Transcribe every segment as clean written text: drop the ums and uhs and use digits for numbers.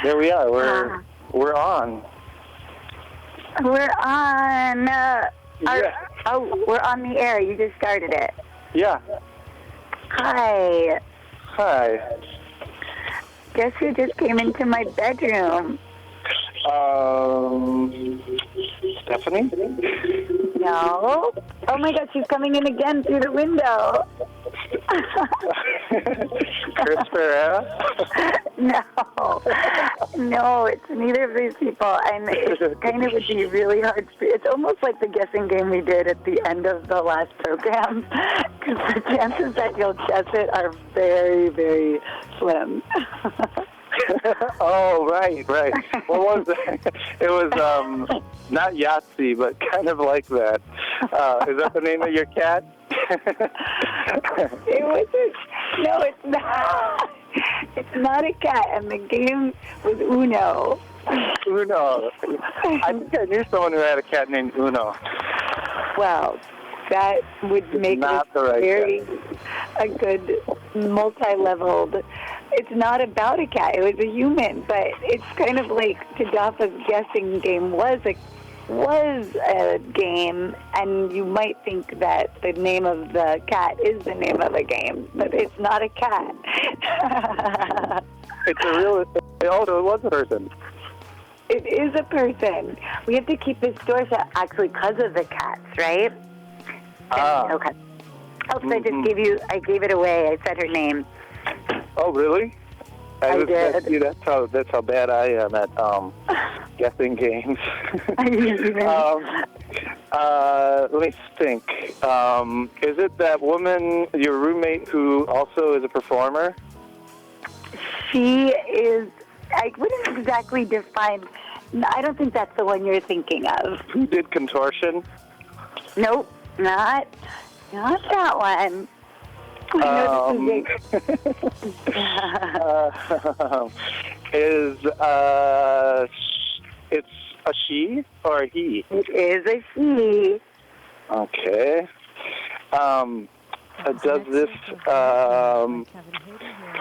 There we are. We're on. We're on. Yeah. We're on the air. You just started it. Yeah. Hi. Hi. Guess who just came into my bedroom? Stephanie? No. Oh my God, she's coming in again through the window. Chris Ferreira? No, it's neither of these people, and it kind of would be really hard. It's almost like the guessing game we did at the end of the last program, because the chances that you'll guess it are very, very slim. Oh, right. What was it? It was not Yahtzee, but kind of like that. Is that the name of your cat? It wasn't. No, it's not. It's not a cat, and the game was Uno. Uno. I think I knew someone who had a cat named Uno. Well, that would make not it the right a good multi-leveled. It's not about a cat. It was a human, but it's kind of like Taddafa's guessing game was a game, and you might think that the name of the cat is the name of a game, but it's not a cat. It's a real. Also, it was a person. It is a person. We have to keep this store shut actually because of the cats, right? Okay. Oops, I gave it away. I said her name. Oh, really? I did. See, that's how bad I am at guessing games. Let me think. Is it that woman, your roommate, who also is a performer? She is. I wouldn't exactly define. I don't think that's the one you're thinking of. Who did Contortion? Nope, not that one. It's a she or a he? It is a she. Okay. Does this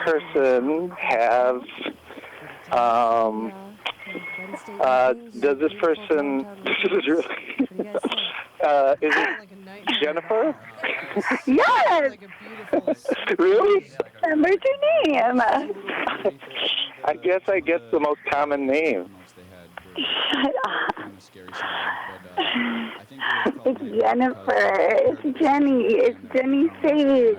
person have? Does this person? This is really. Is it Jennifer? Yes. Really? What's your name? I guess the most common name. Shut up. It's Jennifer. It's Jenny. It's Jenny Sage.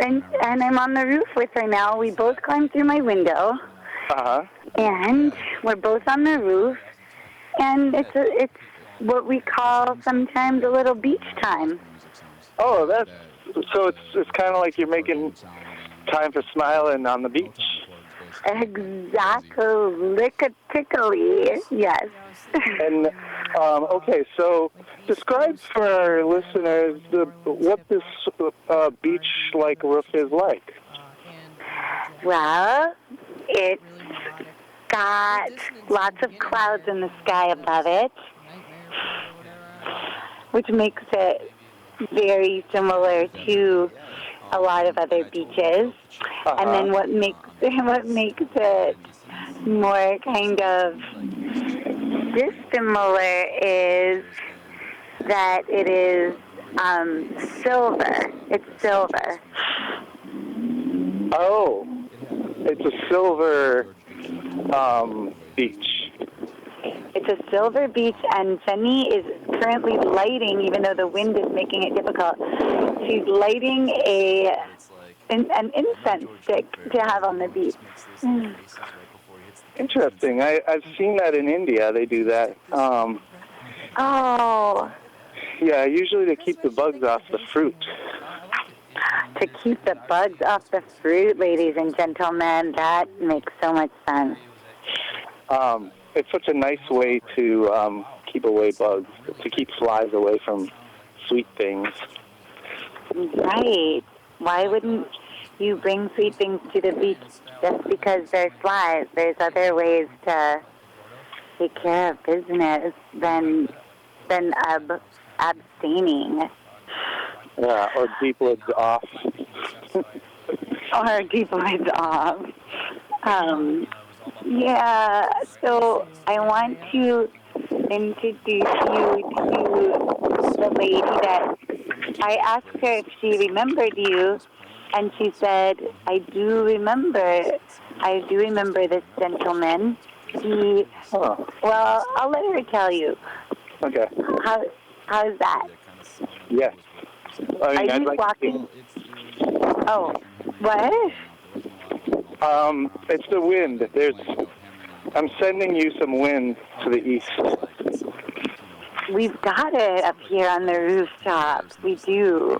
And I'm on the roof with her now. We both climbed through my window. And we're both on the roof. And it's what we call sometimes a little beach time. Oh, so it's kind of like you're making time for smiling on the beach. Exactly. Yes. And okay, so describe for our listeners what this beach-like roof is like. Well, it's got lots of clouds in the sky above it, which makes it very similar to a lot of other beaches. And then what makes it more kind of dissimilar is that it is silver. It's silver. Oh, it's a silver beach. It's a silver beach, and Jenny is currently lighting, even though the wind is making it difficult. She's lighting an incense stick to have on the beach. Interesting. I've seen that in India. They do that. Oh. Yeah, usually to keep the bugs off the fruit. To keep the bugs off the fruit, ladies and gentlemen, that makes so much sense. It's such a nice way to keep away bugs, to keep flies away from sweet things. Right. Why wouldn't you bring sweet things to the beach just because there's flies? There's other ways to take care of business than abstaining. Yeah, or deep lids off. Or deep lids off. Yeah, so I want to introduce you to the lady that I asked her if she remembered you, and she said, I do remember this gentleman. Well, I'll let her tell you. Okay. How's that? Yes. I mean, Are you walking? Oh, what? It's the wind. I'm sending you some wind to the east. We've got it up here on the rooftop. We do.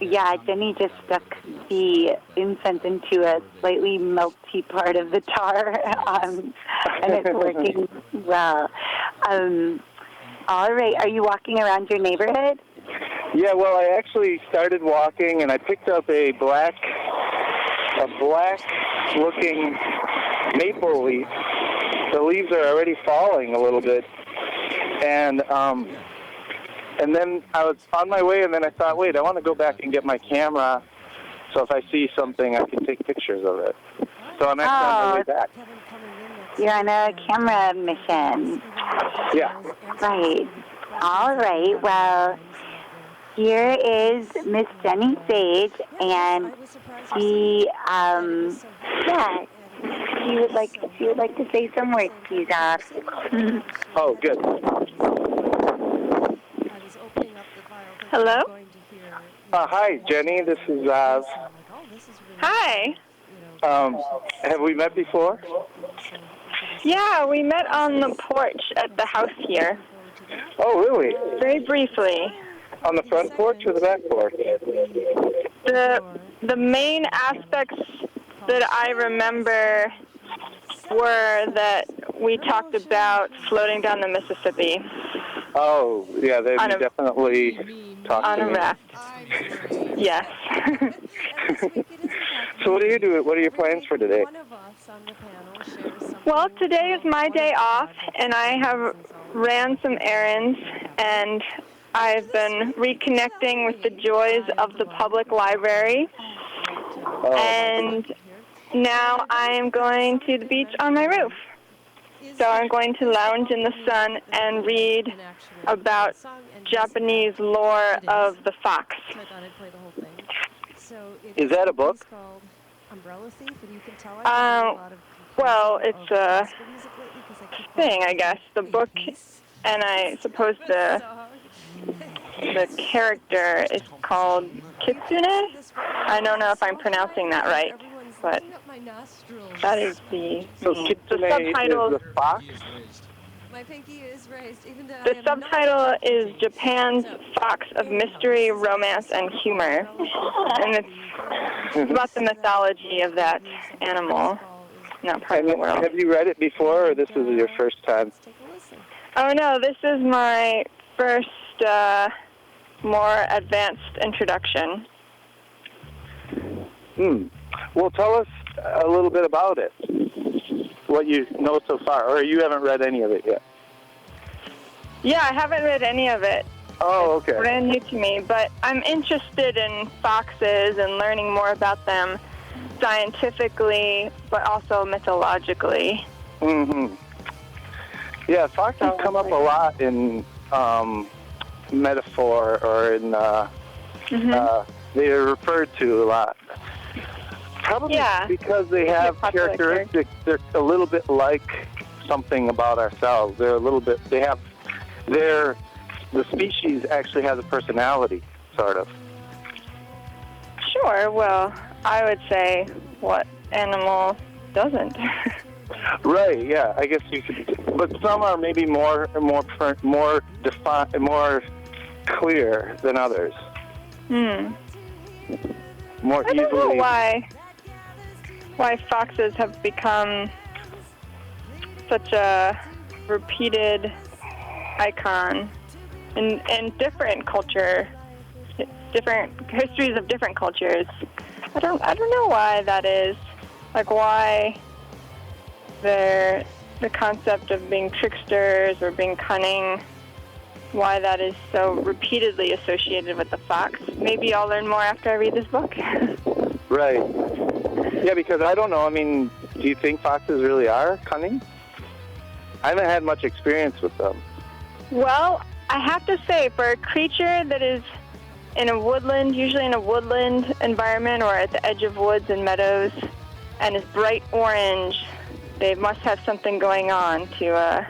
Yeah, Jenny just stuck the incense into a slightly melty part of the tar, and it's working well. All right, are you walking around your neighborhood? Yeah, well, I actually started walking, and I picked up a black-looking maple leaf. The leaves are already falling a little bit, and then I was on my way, and then I thought, wait, I want to go back and get my camera, so if I see something, I can take pictures of it. So I'm actually on my way back. You're on a camera mission. Yeah. Right. All right. Well, here is Miss Jenny Sage, and she would like to say some words to you, Doc. Oh, good. Hello? Hi, Jenny. This is Zav. Hi. Have we met before? Yeah, we met on the porch at the house here. Oh, really? Very briefly. On the front porch or the back porch? The main aspects that I remember were that we talked about floating down the Mississippi. Oh, yeah, they definitely talked on to a me. raft. Yes. So what do you do? What are your plans for today? Well, today is my day off, and I have ran some errands, and I've been reconnecting with the joys of the public library. And now I am going to the beach on my roof. So I'm going to lounge in the sun and read about Japanese lore of the fox. Is that a book? Well, it's a thing, I guess. The book, and I suppose the character is called Kitsune. I don't know if I'm pronouncing that right, but that is the subtitle. Is the fox? The subtitle is Japan's Fox of Mystery, Romance, and Humor, and it's about the mythology of that animal, not part of the world. Have you read it before, or this is your first time? Oh no, this is my first more advanced introduction. Well, tell us a little bit about it, what you know so far, or you haven't read any of it yet. Yeah, I haven't read any of it. Oh, okay. It's brand new to me, but I'm interested in foxes and learning more about them scientifically, but also mythologically. Mm-hmm. Yeah, foxes come up a lot in metaphor, or in they are referred to a lot. Probably because they have characteristics that are a little bit like something about ourselves. They're a little bit. The species actually has a personality, sort of. Sure. Well, I would say what animal doesn't. Right. Yeah. I guess you could. But some are maybe more defined, more clear than others. More I don't know why foxes have become such a repeated icon in different culture, different histories of different cultures. I don't know why that is. Like why the concept of being tricksters or being cunning, why that is so repeatedly associated with the fox. Maybe I'll learn more after I read this book. Right. Yeah, because I don't know. I mean, do you think foxes really are cunning? I haven't had much experience with them. Well, I have to say, for a creature that is in a woodland, usually in a woodland environment or at the edge of woods and meadows, and is bright orange, they must have something going on to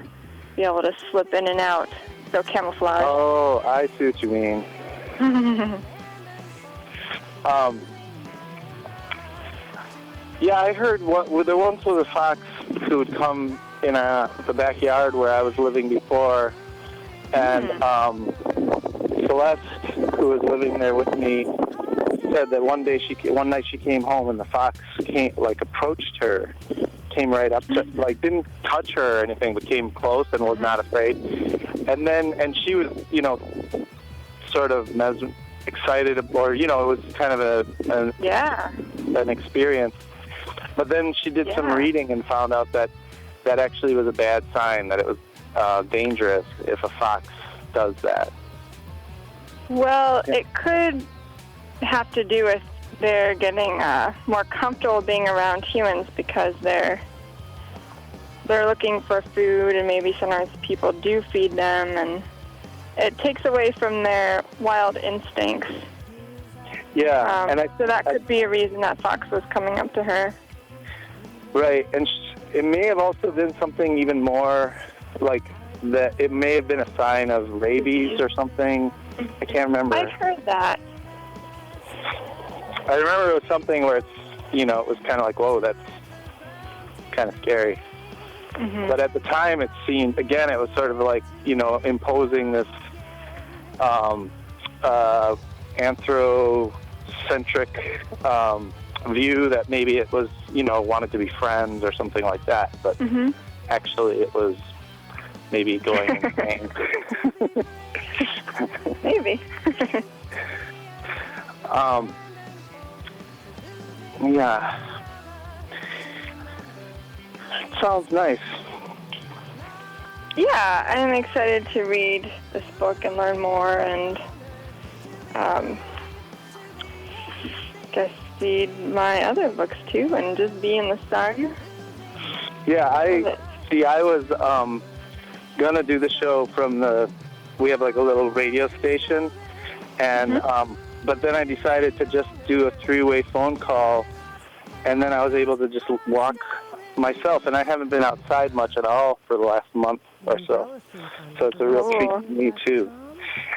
be able to slip in and out. So camouflage. Oh, I see what you mean. Yeah, I heard there once was a fox who would come in the backyard where I was living before, and Celeste, who was living there with me, said that one night she came home and the fox approached her, came right up to, didn't touch her or anything, but came close and was not afraid. And she was, sort of excited, or, it was kind of an experience. But then she did some reading and found out that actually was a bad sign, that it was dangerous if a fox does that. Well, it could have to do with they're getting more comfortable being around humans because they're looking for food, and maybe sometimes people do feed them, and it takes away from their wild instincts. Yeah, so that could be a reason that fox was coming up to her. Right, and it may have also been something even more like that. It may have been a sign of rabies or something. I can't remember. I've heard that. I remember it was something where it was kind of like, whoa, that's kind of scary. Mm-hmm. But at the time, it seemed, again, it was sort of like, imposing this anthrocentric view that maybe it was, wanted to be friends or something like that. But actually, it was maybe going insane. Maybe. Yeah. Sounds nice. Yeah, I'm excited to read this book and learn more, and guess read my other books too, and just be in the sun. Yeah, I was gonna do the show from we have like a little radio station, and but then I decided to just do a 3-way phone call, and then I was able to just walk myself, and I haven't been outside much at all for the last month or so. So it's a real treat for me too.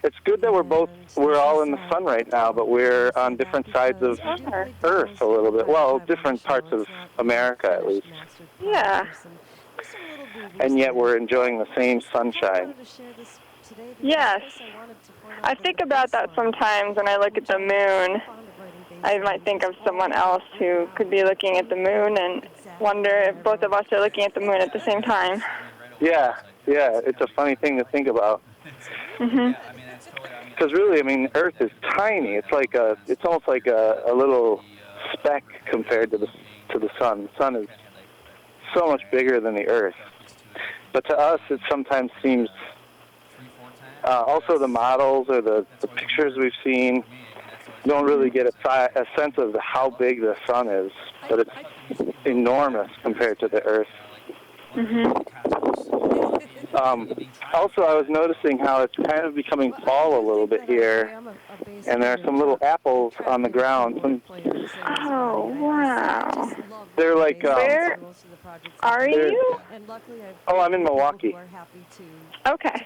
It's good that we're all in the sun right now, but we're on different sides of Earth a little bit. Well, different parts of America at least. Yeah. And yet we're enjoying the same sunshine. Yes. I think about that sometimes when I look at the moon. I might think of someone else who could be looking at the moon and wonder if both of us are looking at the moon at the same time. Yeah, it's a funny thing to think about. Because really, I mean, Earth is tiny. It's almost like a little speck compared to the sun. The sun is so much bigger than the Earth. But to us, it sometimes seems. Also, the models or the pictures we've seen don't really get a sense of how big the sun is, but it's enormous compared to the Earth. Also, I was noticing how it's kind of becoming fall a little bit here, and there are some little apples on the ground. Oh, wow. They're like... Where are you? Oh, I'm in Milwaukee. Okay.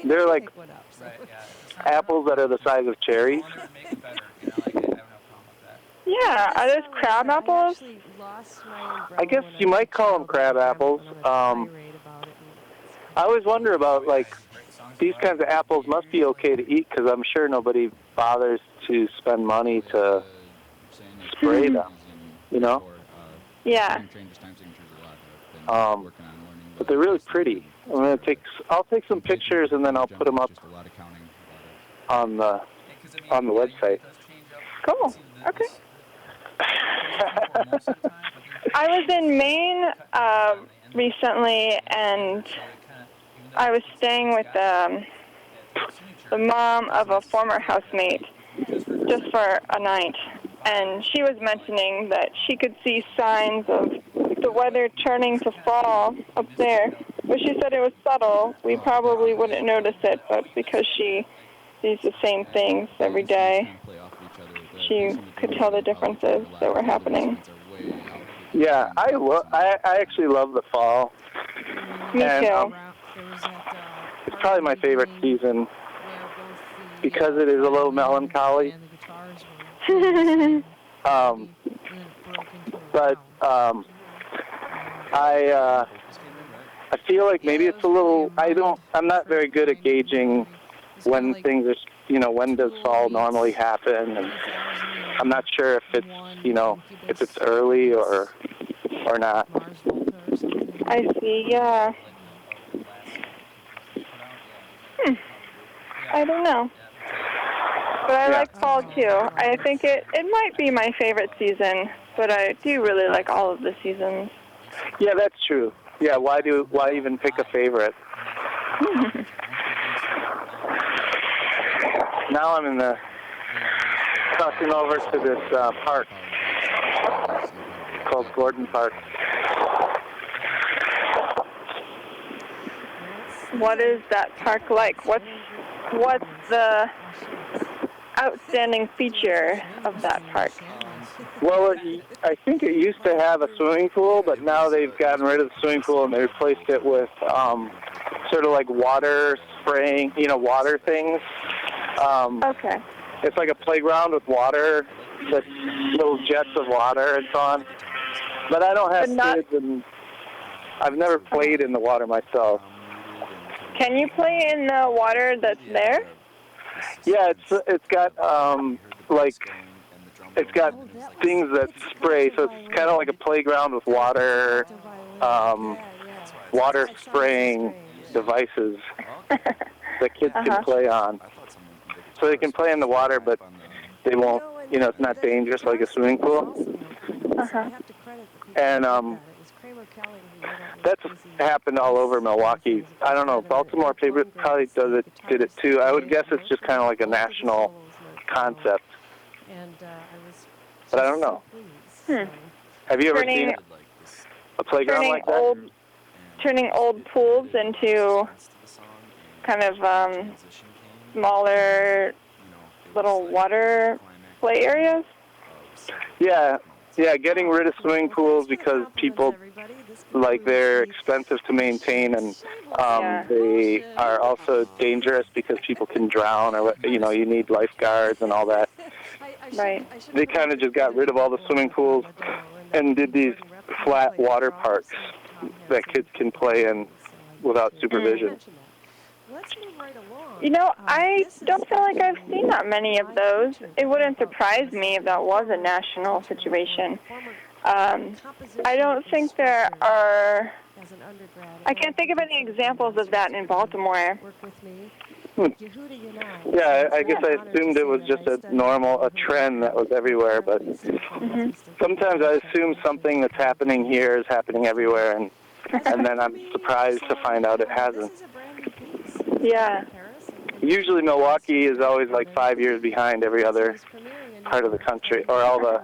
They're like apples that are the size of cherries. Yeah, are those crab apples? I guess you might call them crab apples. I always wonder about, these kinds of apples must be okay to eat, because I'm sure nobody bothers to spend money to spray them, Yeah. But they're really pretty. I'll take some pictures and then I'll put them up on the website. Cool. Okay. I was in Maine recently, and I was staying with the mom of a former housemate just for a night. And she was mentioning that she could see signs of the weather turning to fall up there. But she said it was subtle. We probably wouldn't notice it, but because she sees the same things every day, she could tell the differences that were happening. Yeah, I actually love the fall. Me and, too. It's probably my favorite season because it is a little melancholy. But I feel like maybe it's a little. I'm not very good at gauging when things are. When does fall normally happen, and I'm not sure if it's if it's early or not. I see. Yeah. I don't know. But I like fall too. I think it might be my favorite season, but I do really like all of the seasons. Yeah, that's true. Yeah, why even pick a favorite? Now I'm crossing over to this park called Gordon Park. What is that park like? What's the outstanding feature of that park? Well, I think it used to have a swimming pool, but now they've gotten rid of the swimming pool and they replaced it with sort of like water spraying, water things. Okay. It's like a playground with water, with little jets of water and so on. But I don't have kids, and I've never played in the water myself. Can you play in the water that's there? Yeah, it's got it's got things that spray, so it's kind of like a playground with water, water spraying devices that kids can play on. So they can play in the water, but they won't, it's not dangerous like a swimming pool. And that's happened all over Milwaukee. I don't know, Baltimore probably did it too. I would guess it's just kind of like a national concept. But I don't know. Have you ever seen a playground like that? Turning old pools into kind of smaller little water play areas? Yeah, getting rid of swimming pools because people, they're expensive to maintain, and they are also dangerous because people can drown, or, you need lifeguards and all that. Right. They kind of just got rid of all the swimming pools and did these flat water parks that kids can play in without supervision. I don't feel like I've seen that many of those. It wouldn't surprise me if that was a national situation. I don't think there are... I can't think of any examples of that in Baltimore. Yeah, I guess I assumed it was just a trend that was everywhere, but sometimes I assume something that's happening here is happening everywhere, and then I'm surprised to find out it hasn't. Yeah. Usually Milwaukee is always like 5 years behind every other part of the country, or all the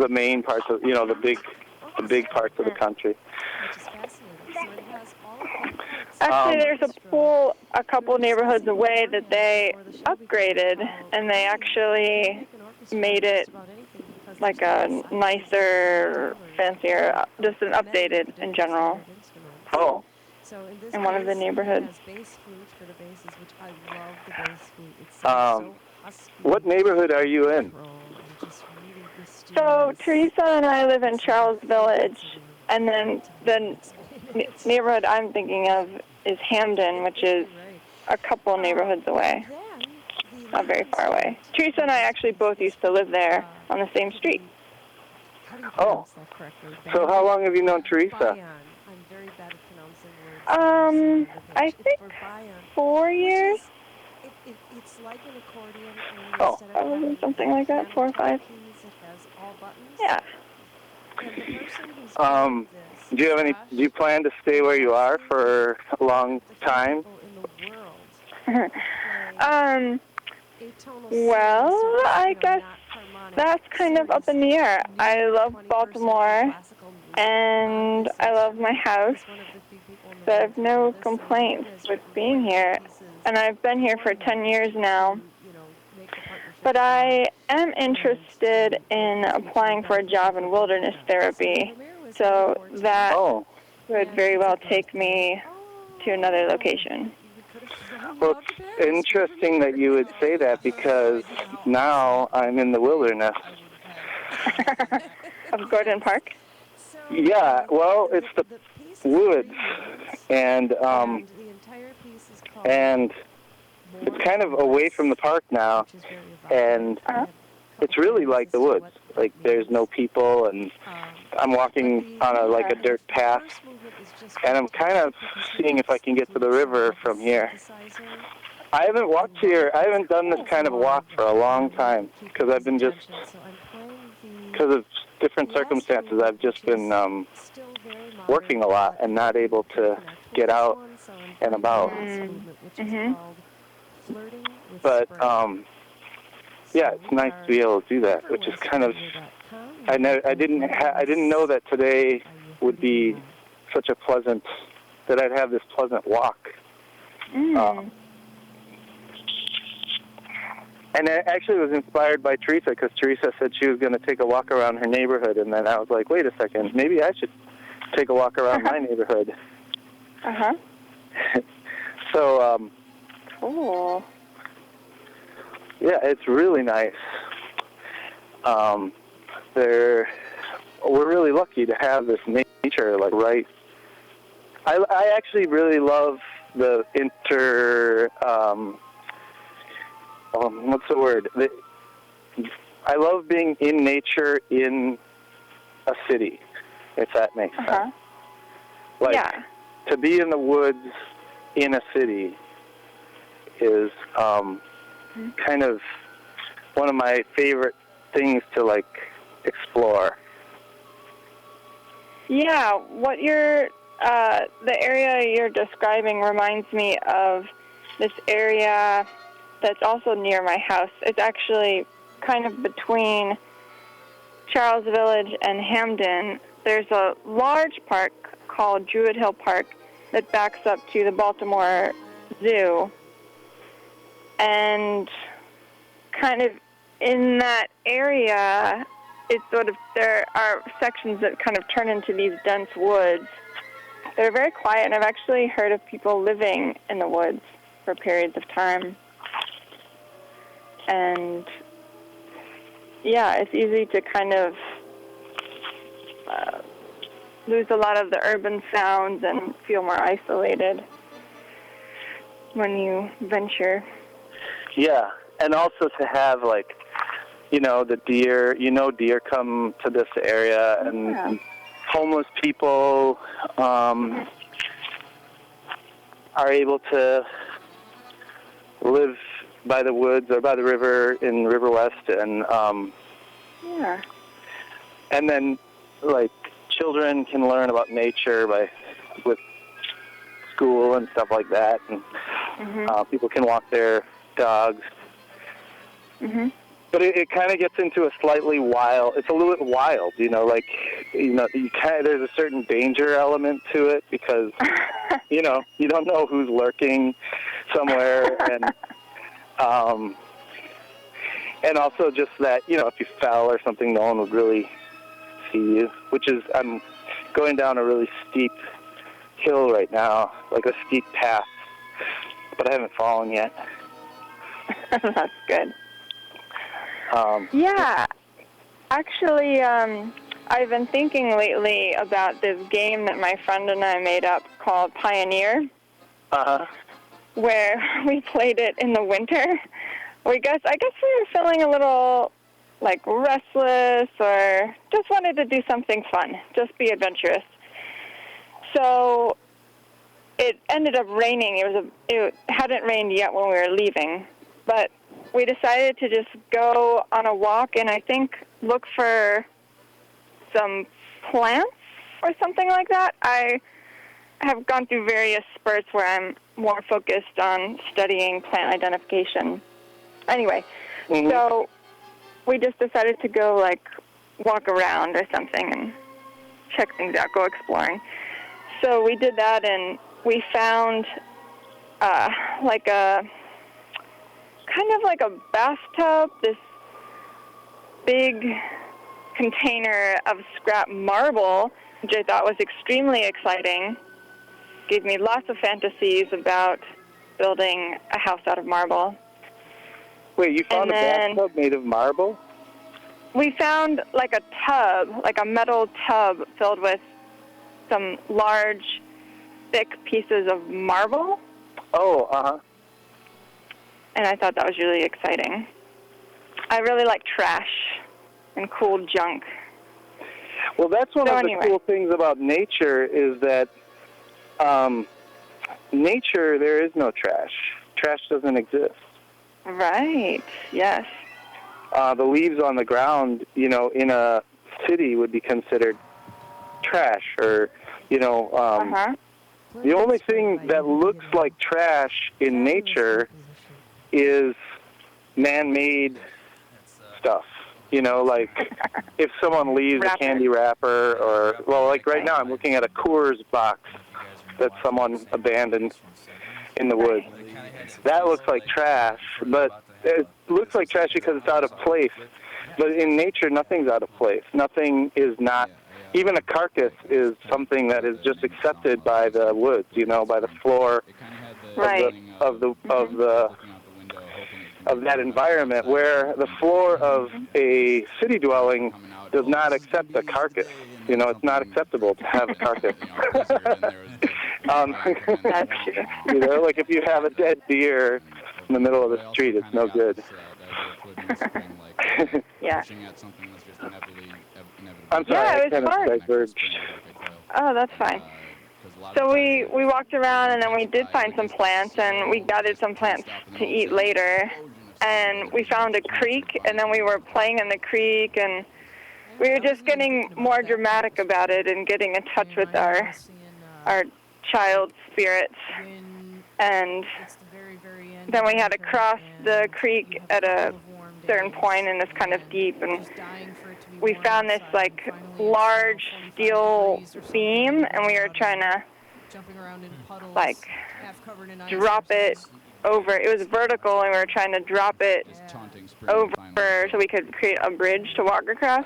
main parts of, the big parts of the country. Actually, there's a pool a couple neighborhoods away that they upgraded, and they actually made it like a nicer, fancier, just an updated in general. Oh. In one of the neighborhoods. What neighborhood are you in? So Teresa and I live in Charles Village, and then the neighborhood I'm thinking of is Hamden, which is a couple neighborhoods away. Not very far away. Teresa and I actually both used to live there on the same street. Oh. So how long have you known Teresa? I think 4 years. Oh. Probably something like that, 4 or 5. Yeah. Do you plan to stay where you are Well, I guess that's kind of up in the air. I love Baltimore, and I love my house, so I have no complaints with being here. And I've been here for 10 years now. But I am interested in applying for a job in wilderness therapy, so that would very well take me to another location. Well, it's interesting that you would say that because now I'm in the wilderness. Of Gordon Park? Yeah, well, it's the woods, and it's kind of away from the park now, and it's really like the woods. Like, there's no people, and I'm walking on a dirt path, and I'm kind of seeing if I can get to the river from here. I haven't walked here. I haven't done this kind of walk for a long time because I've been because of different circumstances, I've just been working a lot and not able to get out and about. Mm-hmm. But yeah, it's nice to be able to do that, which is kind of I didn't know that today would be such a pleasant that I'd have this pleasant walk. And it actually was inspired by Teresa because Teresa said she was going to take a walk around her neighborhood, and then I was like, wait a second, maybe I should take a walk around my neighborhood. So, cool. Yeah, it's really nice. We're really lucky to have this nature, right. I actually really love the what's the word? I love being in nature in a city, if that makes sense. To be in the woods in a city is kind of one of my favorite things to explore. Yeah, what the area you're describing reminds me of this area that's also near my house. It's actually kind of between Charles Village and Hamden. There's a large park called Druid Hill Park that backs up to the Baltimore Zoo. And kind of in that area, there are sections that kind of turn into these dense woods. They're very quiet, and I've actually heard of people living in the woods for periods of time. And yeah, it's easy to kind of lose a lot of the urban sounds and feel more isolated when you venture. Yeah, and also to have the deer, deer come to this area, and homeless people are able to live by the woods or by the river in River West, and and then children can learn about nature with school and stuff like that, and people can walk their dogs. But it kind of gets into a slightly wild. It's a little bit wild, there's a certain danger element to it because you don't know who's lurking somewhere, and also just that if you fell or something, no one would really see you. Which is, I'm going down a really steep hill right now, like a steep path, but I haven't fallen yet. That's good. Yeah, actually, I've been thinking lately about this game that my friend and I made up called Pioneer, where we played it in the winter. I guess we were feeling a little restless, or just wanted to do something fun, just be adventurous. So it ended up raining. It hadn't rained yet when we were leaving, but we decided to just go on a walk and I think look for some plants or something like that. I have gone through various spurts where I'm more focused on studying plant identification. Anyway, so we just decided to go, like, walk around or something and check things out, go exploring. So we did that, and we found, like a, kind of like a bathtub, this big container of scrap marble, which I thought was extremely exciting. Gave me lots of fantasies about building a house out of marble. Wait, you found a bathtub made of marble? We found like a tub, like a metal tub filled with some large, thick pieces of marble. Oh, uh-huh. And I thought that was really exciting. I really like trash and cool junk. Well, that's one of the cool things about nature is that nature, there is no trash. Trash doesn't exist. Right, yes. The leaves on the ground, in a city would be considered trash or, the only thing that looks like trash in nature is man-made stuff. Like if someone leaves a candy wrapper or, well, like right now I'm looking at a Coors box that someone abandoned in the woods. That looks like trash, but it looks like trash because it's out of place. But in nature, nothing's out of place. Nothing is not, even a carcass is something that is just accepted by the woods, by the floor of that environment, where the floor of a city dwelling does not accept a carcass. It's not acceptable to have a carcass. That's true. Like if you have a dead deer in the middle of the street, it's no good. Yeah. I'm sorry, yeah, I it was fun. diverged. Oh, that's fine. So we walked around, and then we did find some plants, and we gathered some plants to eat later. And we found a creek, and then we were playing in the creek, and we were just getting more dramatic about it and getting in touch with our child spirits. And then we had to cross the creek at a certain point, and it's kind of deep, and we found this like large steel beam, and we were trying to like drop it over. It was vertical, and we were trying to drop it over so we could create a bridge to walk across.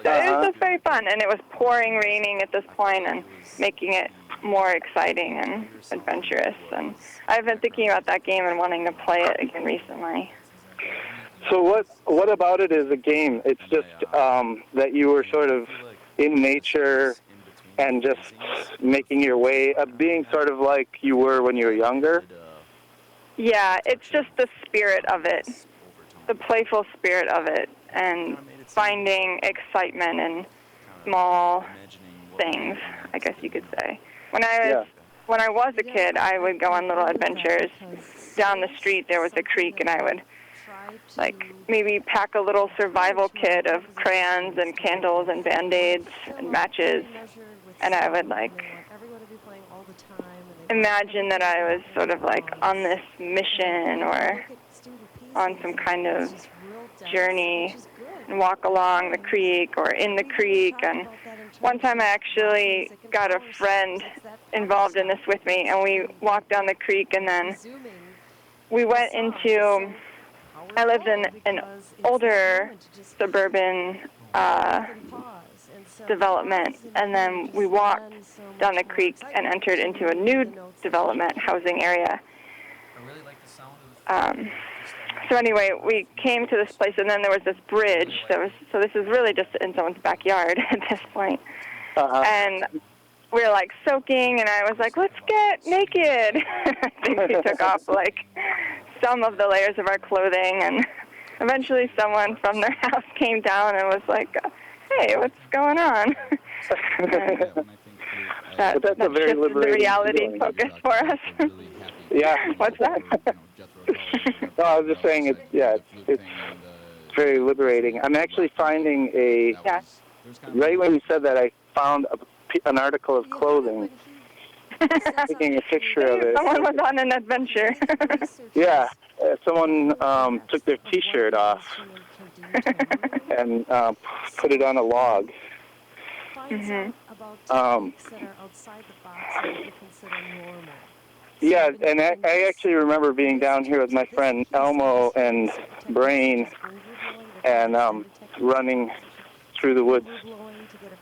So it was just very fun, and it was pouring, raining at this point, and making it more exciting and adventurous. And I've been thinking about that game and wanting to play it again recently. So what about it is a game? It's just that you were sort of in nature and just making your way, being sort of like you were when you were younger? Yeah, it's just the spirit of it, the playful spirit of it, and finding excitement in small things, I guess you could say. When I was a kid, I would go on little adventures. Down the street there was a creek, and I would like maybe pack a little survival kit of crayons and candles and Band-Aids and matches, and I would like imagine that I was sort of like on this mission or on some kind of journey and walk along the creek or in the creek. And one time I actually got a friend involved in this with me, and we walked down the creek, and then we went into, I lived in an older suburban development, and then we walked down the creek and entered into a new development housing area. So anyway, we came to this place, and then there was this bridge that was, so this is really just in someone's backyard at this point. And we were like soaking, and I was like, let's get naked. I think we took off like some of the layers of our clothing, and eventually someone from their house came down and was like, hey, what's going on? That that's a very shifted the reality focus for us. Yeah. What's that? No, I was just saying it's very liberating. I'm actually finding right when you said that, I found an article of clothing taking a picture of it. Someone was on an adventure. Yeah, someone took their T-shirt off and put it on a log. Yeah, and I actually remember being down here with my friend Elmo and Brain and running through the woods.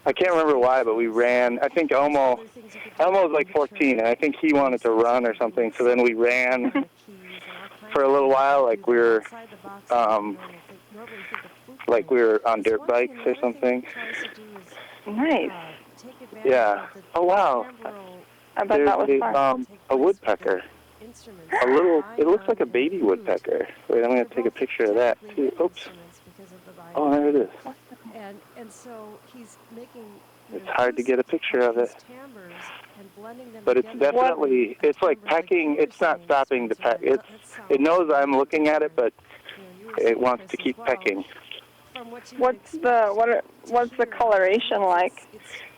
I can't remember why, but we ran. I think Elmo was like 14, and I think he wanted to run or something, so then we ran for a little while, like we were on dirt bikes or something. Nice. Yeah. Oh, wow. I bet that was fun. A woodpecker. It looks like a baby woodpecker. Wait, I'm going to take a picture of that, too. Oops. Oh, there it is. And so he's making, it's hard to get a picture of it. But it's definitely, it's like pecking. It's not stopping to peck. It knows I'm looking at it, but it wants to keep pecking. What's the coloration like?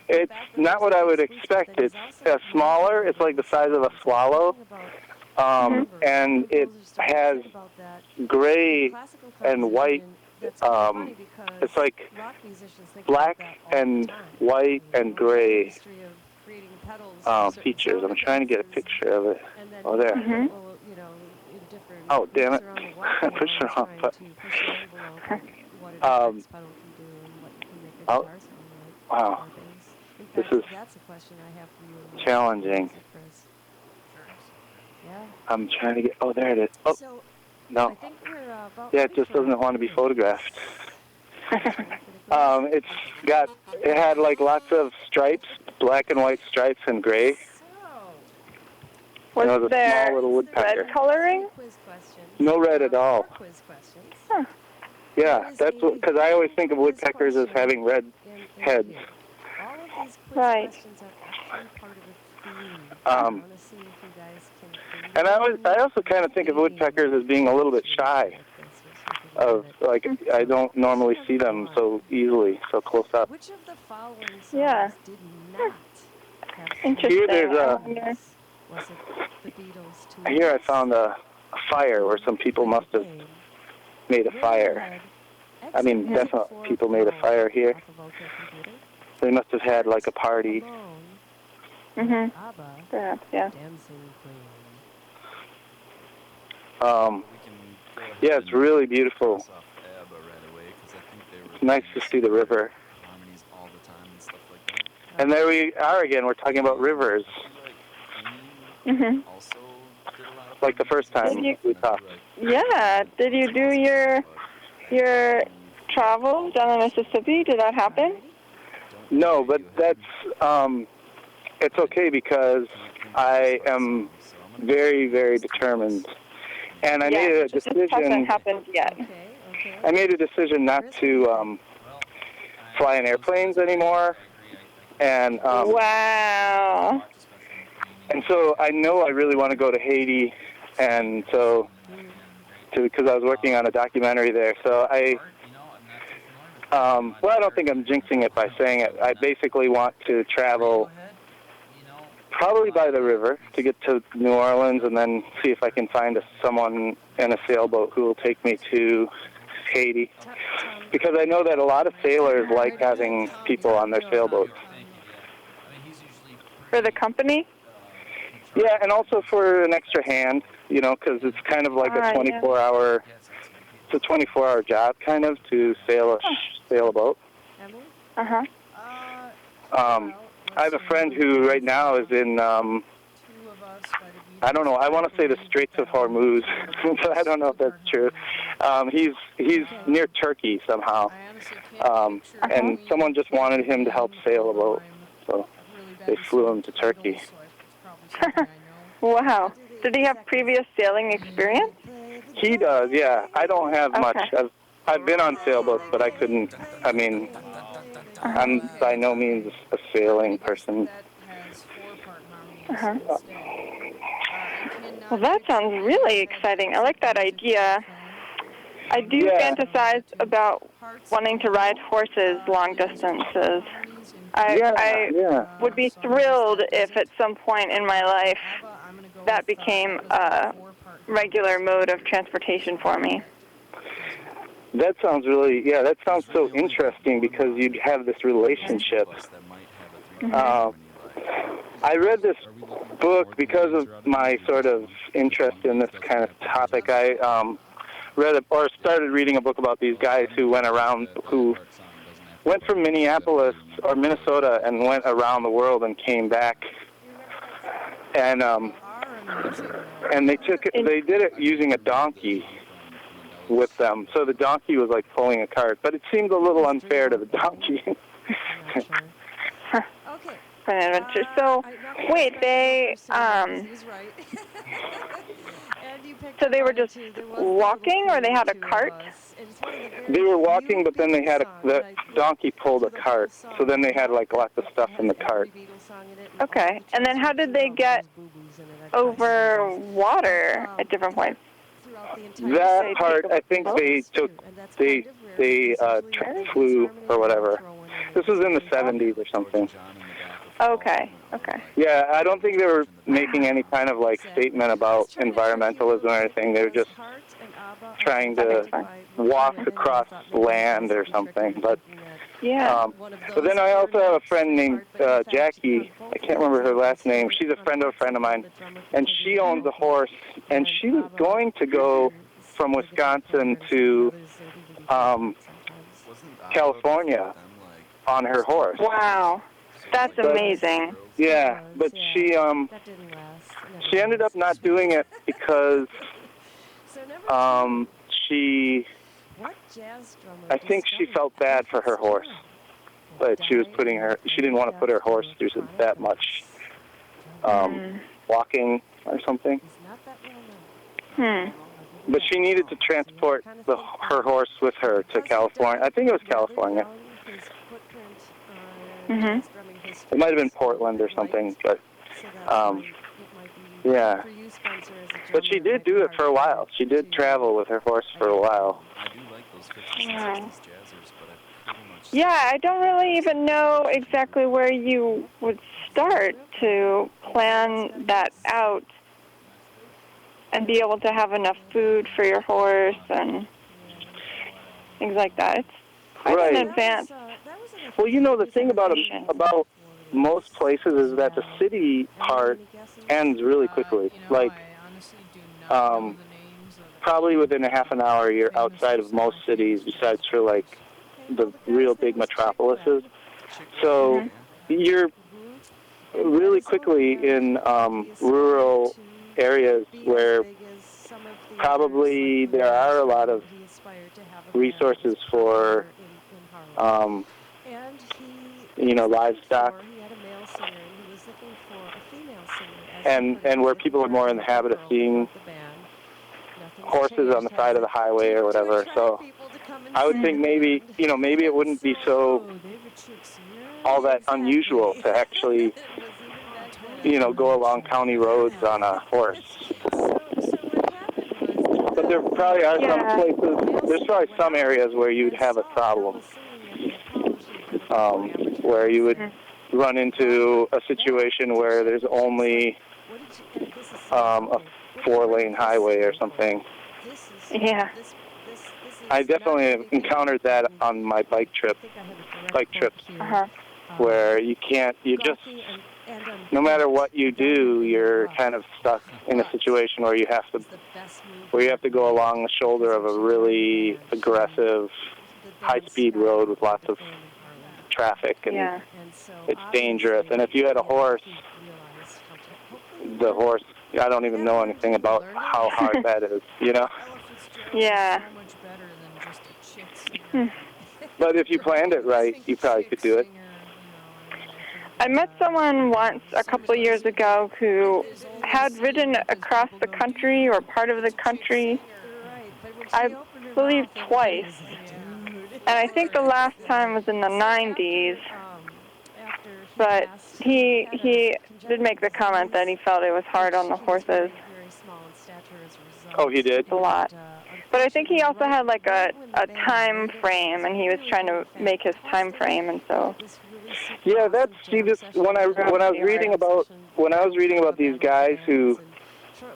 It's not what I would expect. It's smaller. It's like the size of a swallow. And it has gray and white. It's like black and white and gray features. I'm trying to get a picture of it. Oh, there. Oh, damn it. I pushed the wrong button. Oh, wow. This is challenging. I'm trying to get... Oh, there it is. Oh, no. Yeah, it just doesn't want to be photographed. It had like lots of stripes, black and white stripes and gray. Was it was a there small little woodpecker. red coloring? No red at all. Huh. Yeah, that's because I always think of woodpeckers as having red heads. Right. And I also kind of think of woodpeckers as being a little bit shy. I don't normally see them so easily, so close up. Yeah. Interesting. Here I found a fire where some people must have made a fire. I mean, definitely people made a fire here. They must have had like a party. Perhaps, yeah. Yeah, it's really beautiful. It's nice to see the river. And there we are again. We're talking about rivers. Like the first time we talked. Yeah. Did you do your travel down in Mississippi? Did that happen? No, but that's it's okay because I am very, very determined. And I made a decision. It hasn't happened yet. I made a decision not to fly in airplanes anymore. And wow. And so I know I really want to go to Haiti, and so because I was working on a documentary there. So I don't think I'm jinxing it by saying it. I basically want to travel probably by the river to get to New Orleans and then see if I can find someone in a sailboat who will take me to Haiti. Because I know that a lot of sailors like having people on their sailboats. For the company? Yeah, and also for an extra hand, because it's kind of like a 24-hour... It's a 24-hour job, kind of, to sail a boat. Uh-huh. I have a friend who right now is in, I don't know, I want to say the Straits of Hormuz, but I don't know if that's true. He's near Turkey somehow, and someone just wanted him to help sail a boat, so they flew him to Turkey. Wow. Did he have previous sailing experience? He does, yeah. I don't have much. I've been on sailboats, but I couldn't, I'm by no means a sailing person. Well, that sounds really exciting. I like that idea. I do fantasize about wanting to ride horses long distances. I would be thrilled if at some point in my life that became a regular mode of transportation for me. That sounds that sounds so interesting because you'd have this relationship. I read this book because of my sort of interest in this kind of topic. I started reading a book about these guys who went from Minneapolis or Minnesota and went around the world and came back. And they did it using a donkey with them. So the donkey was like pulling a cart, but it seemed a little unfair to the donkey. Okay. An adventure. So, wait, they so they were just walking, or they had a cart? They were walking, but then they had the donkey pulled a cart. So then they had like lots of stuff in the cart. Okay. And then how did they get over water at different points? That part, I think they flew or whatever. This was in the 70s or something. Okay. Yeah, I don't think they were making any kind of like statement about environmentalism or anything. They were just trying to walk across land or something. But but then I also have a friend named Jackie. I can't remember her last name. She's a friend of mine, and she owns a horse. And she was going to go from Wisconsin to California on her horse. Wow. That's amazing. Yeah, but she ended up not doing it because I think she felt bad for her horse, but she didn't want to put her horse through that much walking or something. But she needed to transport her horse with her to California. I think it was California. It might have been Portland or something, but yeah. But she did do it for a while. She did travel with her horse for a while. Yeah, I don't really even know exactly where you would start to plan that out and be able to have enough food for your horse and things like that. It's quite an advance. Well, the thing about most places is that the city part ends really quickly. Like, probably within a half an hour, you're outside of most cities, besides for like the real big metropolises. So you're really quickly in rural areas where probably there are a lot of resources for livestock, and where people are more in the habit of seeing horses on the side of the highway or whatever. So I would think maybe it wouldn't be so all that unusual to actually go along county roads on a horse. But there probably are some places, there's probably some areas where you'd have a problem, where you would run into a situation where there's only a 4-lane highway or something. Yeah. I definitely have encountered that on my bike trips, where no matter what you do, you're kind of stuck in a situation where you have to go along the shoulder of a really aggressive, high-speed road with lots of traffic, and it's dangerous. And if you had a horse, I don't even know anything about how hard that is, Yeah. But if you planned it right, you probably could do it. I met someone once a couple of years ago who had ridden across the country or part of the country, I believe twice. And I think the last time was in the 90s. But he did make the comment that he felt it was hard on the horses. Oh, he did? A lot. But I think he also had like a time frame, and he was trying to make his time frame, and so. Yeah, that's this when I was reading about these guys who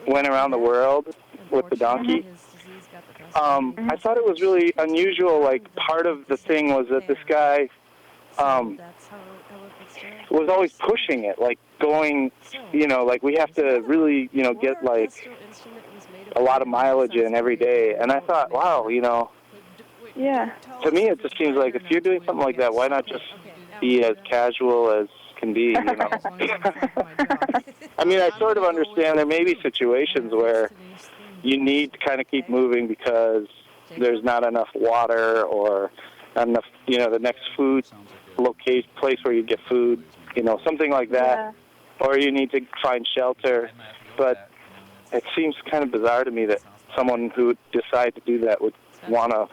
went around the world with the donkey. I thought it was really unusual. Like, part of the thing was that this guy was always pushing it, like going, like we have to really, get like a lot of mileage in every day. And I thought, wow, Yeah. to me it just seems like if you're doing something like that, why not just be as casual as can be, I mean, I sort of understand there may be situations where you need to kind of keep moving because there's not enough water or not enough, the next food place where you get food, something like that. Yeah. Or you need to find shelter. But it seems kind of bizarre to me that someone who would decide to do that would want to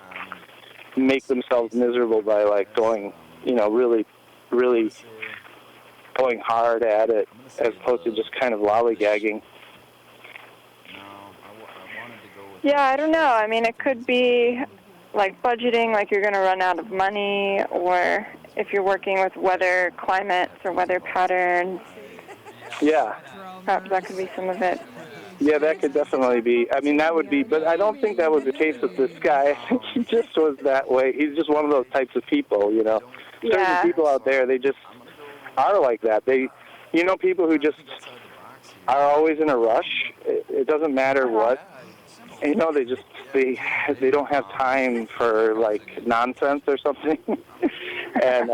make themselves miserable by, like, going, really, really going hard at it as opposed to just kind of lollygagging. Yeah, I don't know. I mean, it could be like budgeting, like you're going to run out of money, or if you're working with weather climates or weather patterns. Yeah. Perhaps that could be some of it. Yeah, that could definitely be. I mean, that would be, but I don't think that was the case with this guy. I think he just was that way. He's just one of those types of people, Yeah. Certain people out there, they just are like that. They, people who just are always in a rush. It doesn't matter what. They just, they don't have time for, like, nonsense or something. And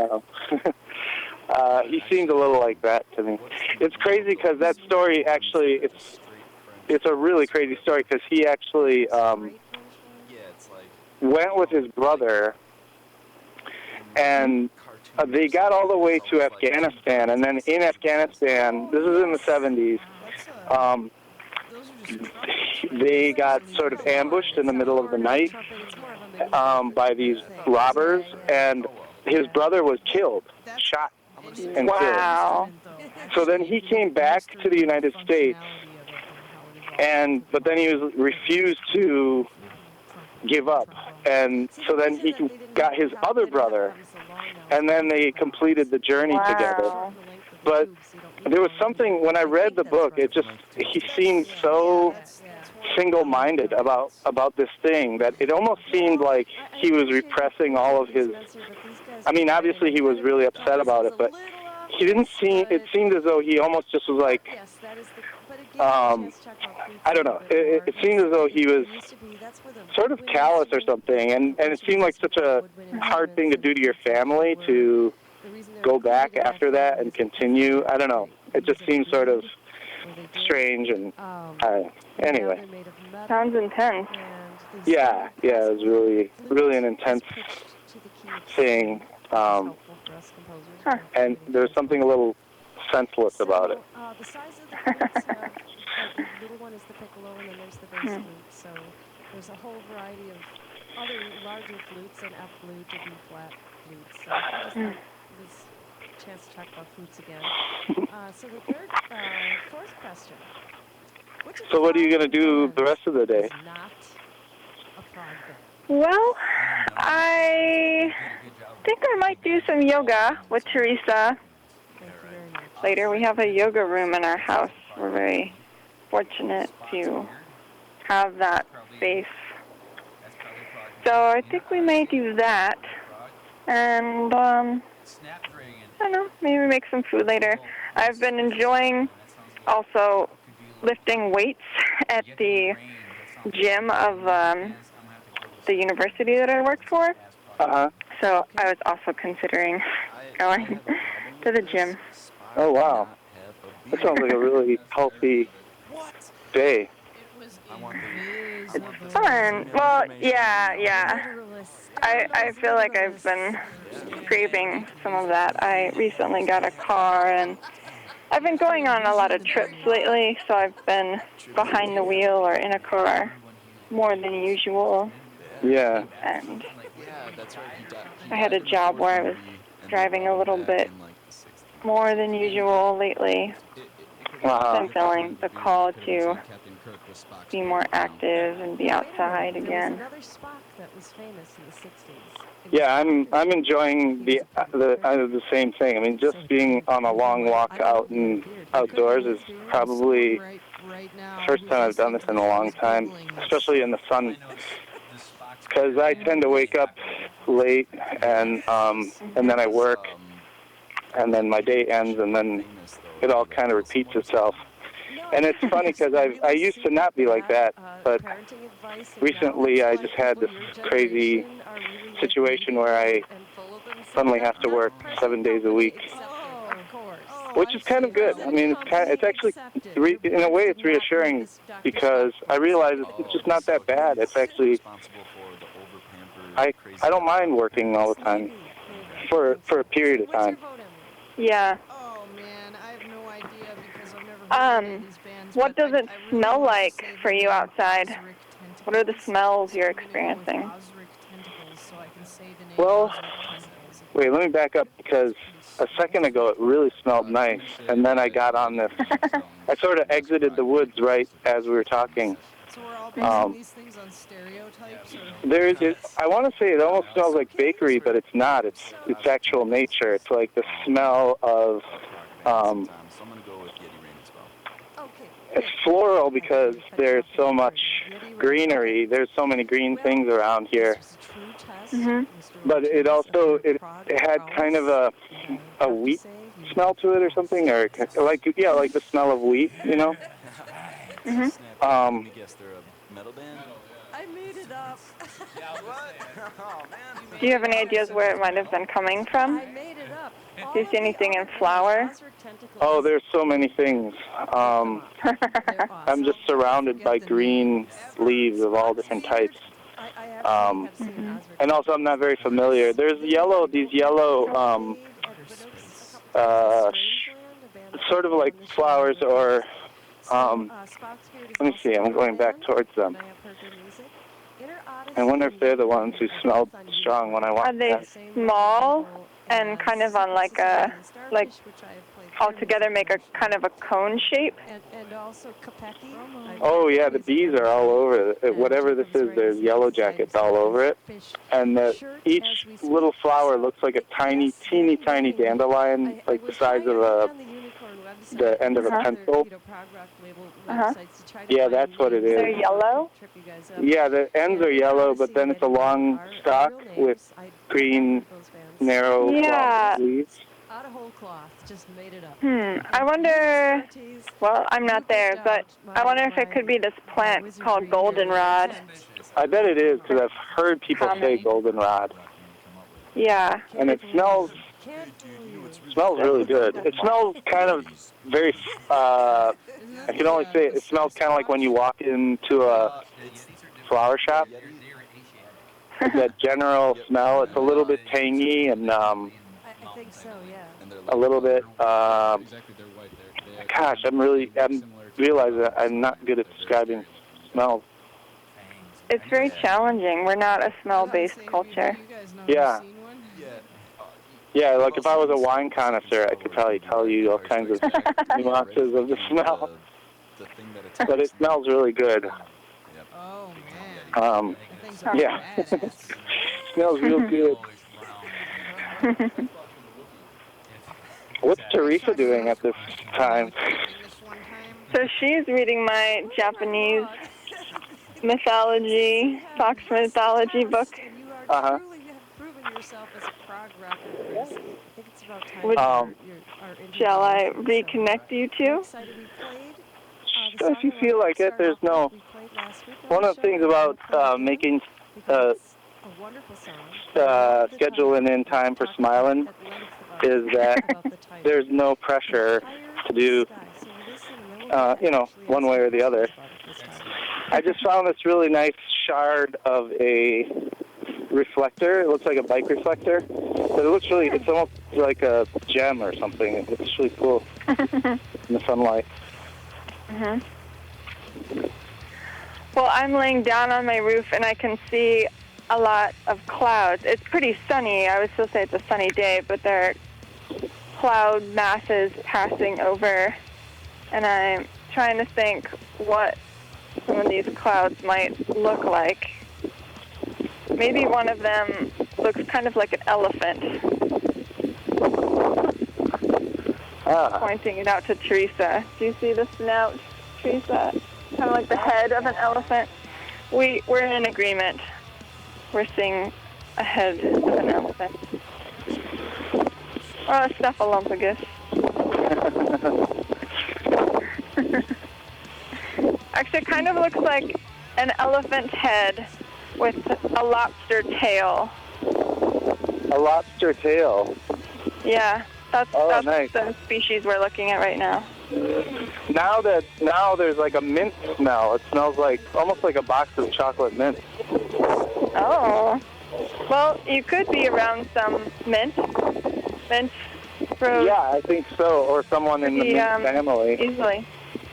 he seemed a little like that to me. It's crazy because that story actually, it's a really crazy story because he actually went with his brother, and they got all the way to Afghanistan, and then in Afghanistan, this is in the 70s, they got sort of ambushed in the middle of the night by these robbers, and his brother was killed, shot and Wow. killed. So then he came back to the United States, but then he refused to give up, and so then he got his other brother, and then they completed the journey together. But there was something, when I read the book, he seemed so single-minded about this thing that it almost seemed like he was repressing all of his, I mean, obviously he was really upset about it, but he didn't seem, it seemed as though he almost just was like, I don't know, it seemed as though he was sort of callous or something, and it seemed like such a hard thing to do to your family to go back after that and continue. I don't know. It just seems sort of strange, and anyway. Sounds intense. Yeah, it was really, really an intense thing, and there's something a little senseless about it. The size of the flutes, the little one is the piccolo, and then there's the bass flute. So there's a whole variety of other larger flutes, and F flute, and B flat flutes. So I just thought it was a chance to talk about flutes again. So the fourth question. So what are you going to do the rest of the day? Well, I think I might do some yoga with Teresa later. We have a yoga room in our house. We're very fortunate to have that space. So I think we may do that. And, I don't know, maybe make some food later. I've been enjoying also lifting weights at the gym of the university that I work for. So I was also considering going to the gym. Oh, wow. That sounds like a really healthy day. It's fun. Well, yeah. I feel like I've been craving some of that. I recently got a car, and I've been going on a lot of trips lately, so I've been behind the wheel or in a car more than usual. Yeah. And I had a job where I was driving a little bit more than usual lately. So I'm feeling the call to be more active and be outside again. There was another Spock that was famous in the 60s. Yeah, I'm enjoying the same thing. I mean, just being on a long walk out and outdoors is probably the first time I've done this in a long time, especially in the sun, because I tend to wake up late and then I work, and then my day ends, and then it all kind of repeats itself. And it's funny because I used to not be like that, but recently I just had this crazy situation where I suddenly have to work 7 days a week, which is kind of good. I mean, it's actually, in a way, it's reassuring because I realize it's just not that bad. It's actually, I don't mind working all the time for a period of time. Yeah. Oh man, I have no idea because I've never heard of these bands. What does it smell like for you outside? What are the smells you're experiencing? Well, wait, let me back up because a second ago it really smelled nice, and then I got on this. I sort of exited the woods right as we were talking. So we're all basing these things on stereotypes? I want to say it almost smells like bakery, but it's not. It's actual nature. It's like the smell of. It's floral because there's so much greenery. There's so many green things around here. Mm-hmm. But it also it had kind of a wheat smell to it or something, or like the smell of wheat, you know. Mm-hmm. I made it up. Do you have any ideas where it might have been coming from? I made it up. Do you see anything in flower? Oh, there's so many things. I'm just surrounded by green leaves of all different types. And also I'm not very familiar. There's these yellow, sort of like flowers or, let me see, I'm going back towards them. I wonder if they're the ones who smell strong when I walk Are they small and kind of on like altogether make a kind of a cone shape? And also Capecchi. Oh yeah, the bees are all over it. Whatever this is, there's yellow jackets all over it. And each little flower looks like a teeny tiny dandelion, like the size of the end of a pencil. Yeah, that's what it is. They're yellow? Yeah, the ends are yellow, but then it's a long stalk with green, narrow leaves. Out of whole cloth, just made it up. I wonder, well, I'm not there, but I wonder if it could be this plant called goldenrod. I bet it is, because I've heard people say goldenrod. Yeah. And it smells really good. It smells kind of very, I can only say it smells kind of like when you walk into a flower shop. It's that general smell. It's a little bit tangy and I think so, yeah. a little bit, gosh, I'm realizing I'm not good at describing smells. It's very challenging. We're not a smell-based culture. Yeah. Yeah, like if I was a wine connoisseur, I could probably tell you all kinds of nuances of the smell. But it smells really good. Oh, man. Yeah. It smells real good. What's Teresa doing at this time? So she's reading my Japanese mythology, Fox mythology book. Uh-huh. Shall I reconnect you two? If you feel like it, there's no... One of the things about making scheduling in time for Smiling is that there's no pressure to do, one way or the other. I just found this really nice shard of a reflector. It looks like a bike reflector, but it's almost like a gem or something. It's really cool in the sunlight. Well, I'm laying down on my roof and I can see a lot of clouds. It's pretty sunny. I would still say it's a sunny day, but there are cloud masses passing over, and I'm trying to think what some of these clouds might look like. Maybe one of them looks kind of like an elephant. Pointing it out to Teresa. Do you see the snout, Teresa? Kind of like the head of an elephant. We're in agreement. We're seeing a head of an elephant. Or a Snuffleupagus. Actually, it kind of looks like an elephant head with a lobster tail. A lobster tail? Yeah, that's nice. the species we're looking at right now. Now there's like a mint smell. It smells like almost like a box of chocolate mint. Oh. Well, you could be around some mint. Mint grows. Yeah, I think so. Or someone in the mint family. Easily.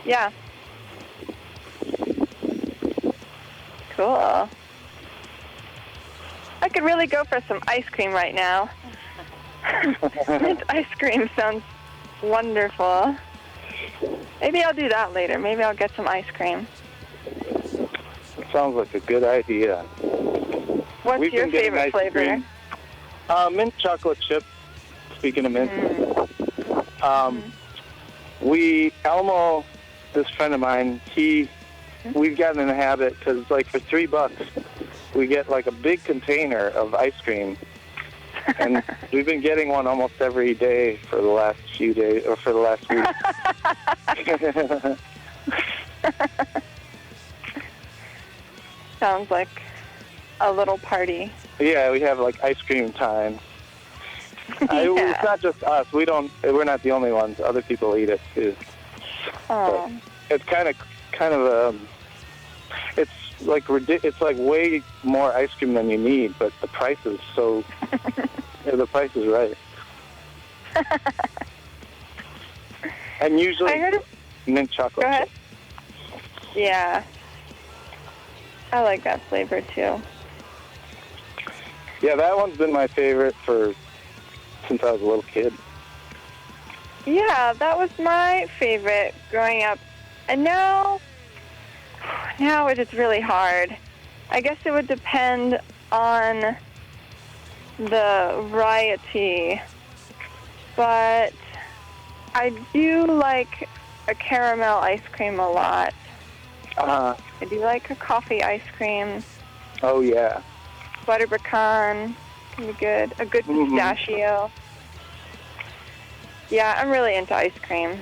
Yeah. Cool. I could really go for some ice cream right now. Mint ice cream sounds wonderful. Maybe I'll do that later. Maybe I'll get some ice cream. Sounds like a good idea. What's your favorite flavor? Mint chocolate chip. Speaking of mint. Elmo, this friend of mine, we've gotten in the habit because like for $3, we get like a big container of ice cream. And we've been getting one almost every day for the last few days, or for the last week. Sounds like a little party. Yeah, we have like ice cream time. It's not just us. We're not the only ones. Other people eat it too. Oh. It's kind of it's like way more ice cream than you need, but the price is so. Yeah, the price is right. And usually mint chocolate. Go ahead. Yeah. I like that flavor too. Yeah, that one's been my favorite since I was a little kid. Yeah, that was my favorite growing up. And now it is really hard. I guess it would depend on the variety, but I do like a caramel ice cream a lot. I do like a coffee ice cream. Oh yeah. Butter pecan can be good. A good pistachio. Yeah, I'm really into ice cream.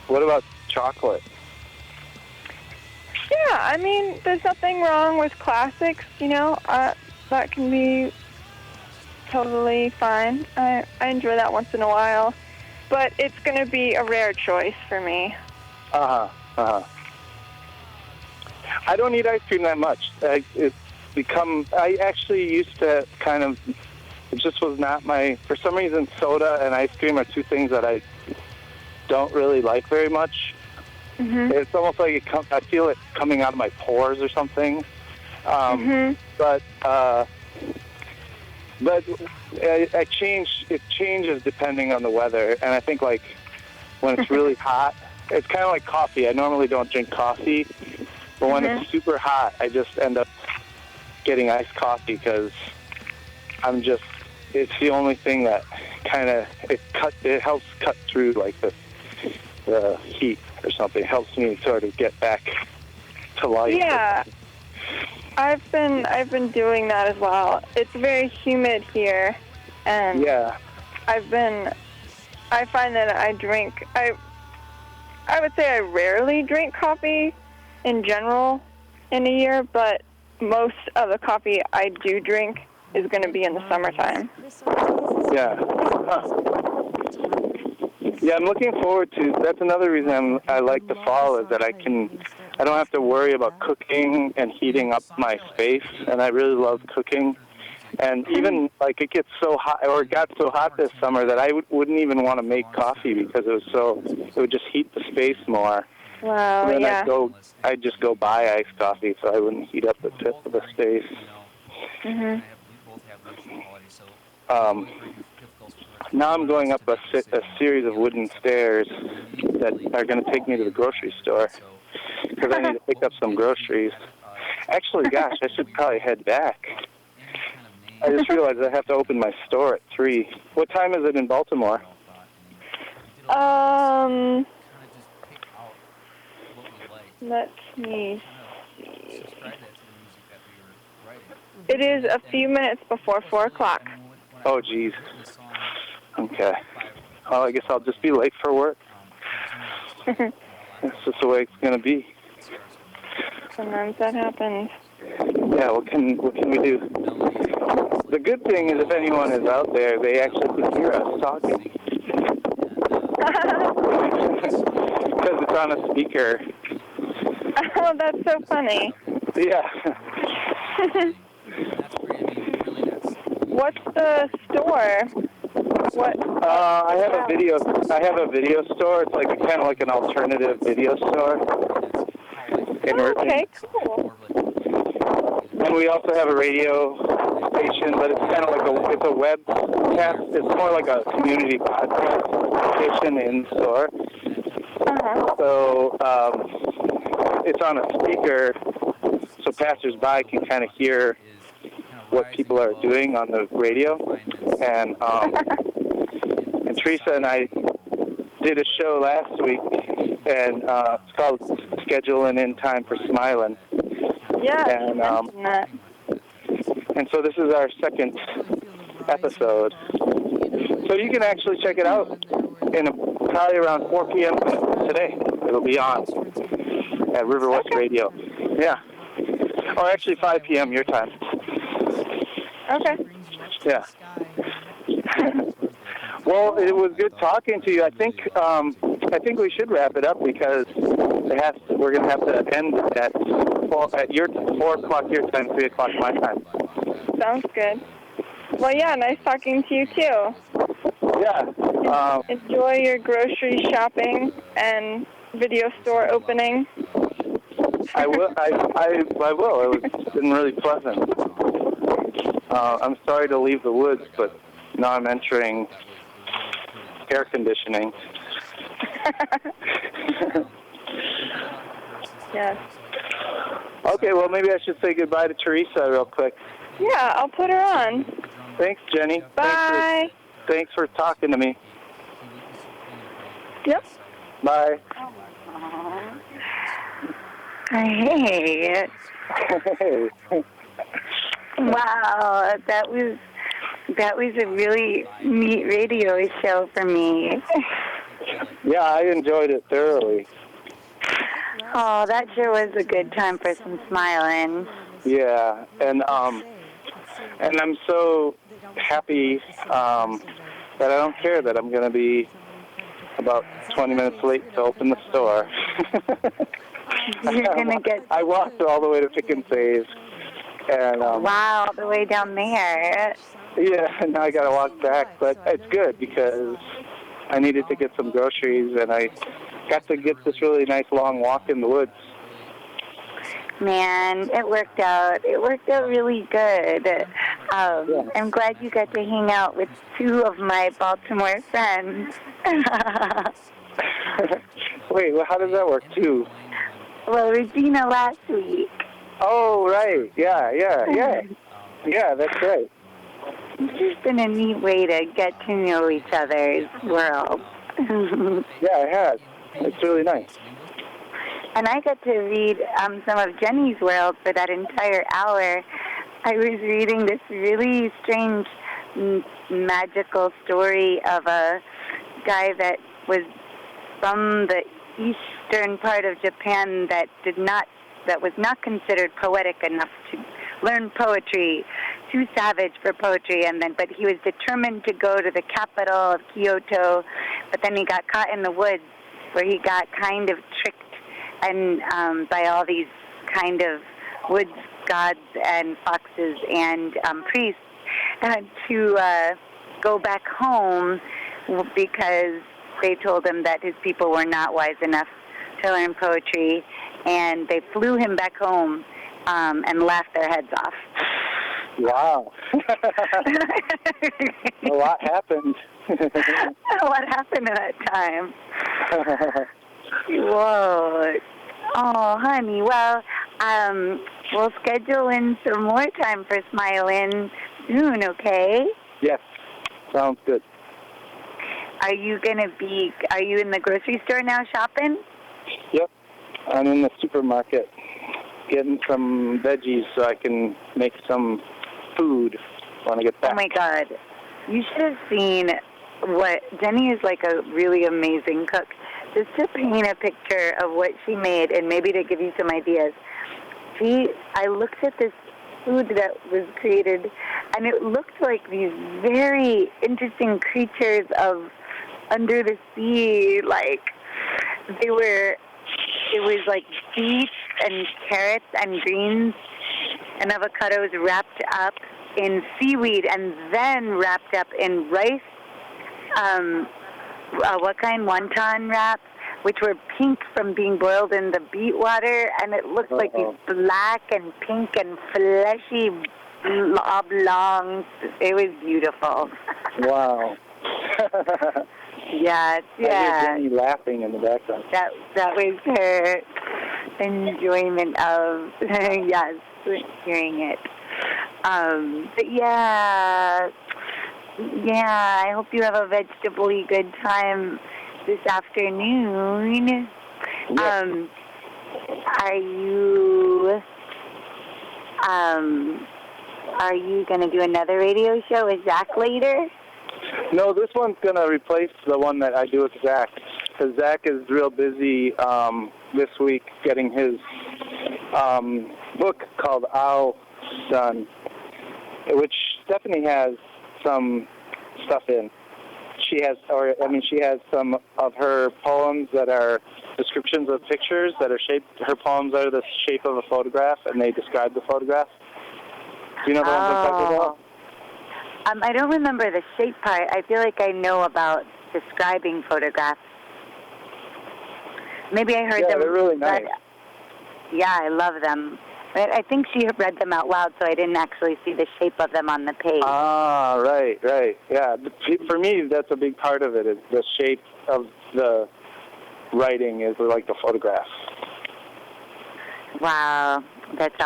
What about chocolate? Yeah, I mean, there's nothing wrong with classics, that can be totally fine. I enjoy that once in a while, but it's going to be a rare choice for me. I don't eat ice cream that much. I actually used to it just was not for some reason, soda and ice cream are two things that I don't really like very much. Mm-hmm. It's almost like I feel it coming out of my pores or something. But it changes depending on the weather. And I think like when it's really hot, it's kind of like coffee. I normally don't drink coffee, but when it's super hot, I just end up getting iced coffee because it's the only thing that it helps cut through like the heat or something. It helps me sort of get back to life. Yeah. I've been doing that as well. It's very humid here, and yeah. I find that I would say I rarely drink coffee in general in a year, but most of the coffee I do drink is going to be in the summertime. Yeah. Yeah, I'm looking forward to. That's another reason I like the fall is that I don't have to worry about cooking and heating up my space, and I really love cooking. And even like it got so hot this summer that I wouldn't even want to make coffee because it would just heat the space more. Wow, and then yeah. I'd just go buy iced coffee so I wouldn't heat up the tip of the space. Now I'm going up a series of wooden stairs that are going to take me to the grocery store. because I need to pick up some groceries. Actually, gosh, I should probably head back. I just realized I have to open my store at 3. What time is it in Baltimore? Let's see. It is a few minutes before 4 o'clock. Oh, geez. Okay. Well, I guess I'll just be late for work. That's just the way it's going to be. Sometimes that happens. Yeah, what can we do? The good thing is if anyone is out there, they actually can hear us talking. Because it's on a speaker. Oh, that's so funny. Yeah. What's the store? What? I have a video store. It's like kind of like an alternative video store. Okay, cool. And we also have a radio station, but it's kind of like it's a webcast. It's more like a community podcast station in store. So it's on a speaker, so passers-by can kind of hear what people are doing on the radio. And Teresa and I did a show last week, and it's called Scheduling in Time for Smiling. Yeah, and, and so this is our second episode. So you can actually check it out in probably around 4 p.m. today. It'll be on at River West Radio. Yeah. Or actually 5 p.m. your time. Okay. Yeah. Well, it was good talking to you. I think we should wrap it up because we're going to have to end at 4 o'clock your time, 3 o'clock my time. Sounds good. Well, yeah, nice talking to you too. Yeah. Enjoy your grocery shopping and video store opening. I will. It's been really pleasant. I'm sorry to leave the woods, but now I'm entering air conditioning. Yes. Okay, well, maybe I should say goodbye to Teresa real quick. Yeah, I'll put her on. Thanks, Jenny. Bye. Thanks for talking to me. Yep. Bye. Hey. Hey. Wow, that was a really neat radio show for me. Yeah, I enjoyed it thoroughly. Oh, that sure was a good time for some smiling. Yeah, and I'm so happy that I don't care that I'm going to be about 20 minutes late to open the store. You're gonna get. I walked all the way to Pick and Save, and wow, all the way down there. Yeah, and now I got to walk back, but it's good because I needed to get some groceries, and I got to get this really nice long walk in the woods. Man, it worked out. It worked out really good. I'm glad you got to hang out with 2 of my Baltimore friends. Wait, well, how does that work, too? Well, Regina last week. Oh, right. Yeah. Yeah, that's right. It's just been a neat way to get to know each other's world. Yeah, it has. It's really nice. And I got to read some of Jenny's world for that entire hour. I was reading this really strange, magical story of a guy that was from the eastern part of Japan that was not considered poetic enough to learn poetry, too savage for poetry, but he was determined to go to the capital of Kyoto, but then he got caught in the woods where he got kind of tricked and by all these kind of woods gods and foxes and priests to go back home because they told him that his people were not wise enough to learn poetry, and they flew him back home and laughed their heads off. Wow. A lot happened. A lot happened in that time. Whoa. Oh, honey. Well, we'll schedule in some more time for Smile-In soon, okay? Yes, sounds good. Are you in the grocery store now shopping? Yep, I'm in the supermarket getting some veggies so I can make some food when I get back. Oh, my God. You should have seen Jenny is like a really amazing cook. Just to paint a picture of what she made and maybe to give you some ideas. I looked at this food that was created, and it looked like these very interesting creatures of under the sea. Like it was like beets and carrots and greens and avocados wrapped up in seaweed and then wrapped up in rice. What kind? Wonton wraps, which were pink from being boiled in the beet water, and it looked like these black and pink and fleshy oblongs. It was beautiful. Wow. Yes, I hear Jenny laughing in the background. That was her enjoyment of yes, hearing it. But yeah, I hope you have a vegetable-y good time this afternoon. Yes. Are you going to do another radio show with Zach later? No, this one's going to replace the one that I do with Zach, because Zach is real busy this week getting his book called Owl done, which Stephanie has some stuff in. She has some of her poems that are descriptions of pictures that are shaped. Her poems are the shape of a photograph, and they describe the photograph. Do you know the ones I'm talking about? I don't remember the shape part. I feel like I know about describing photographs. Maybe I heard them. Yeah, they're really nice. Yeah, I love them. But I think she read them out loud, so I didn't actually see the shape of them on the page. Ah, right. Yeah, for me, that's a big part of it, is the shape of the writing is like the photograph. Wow, that's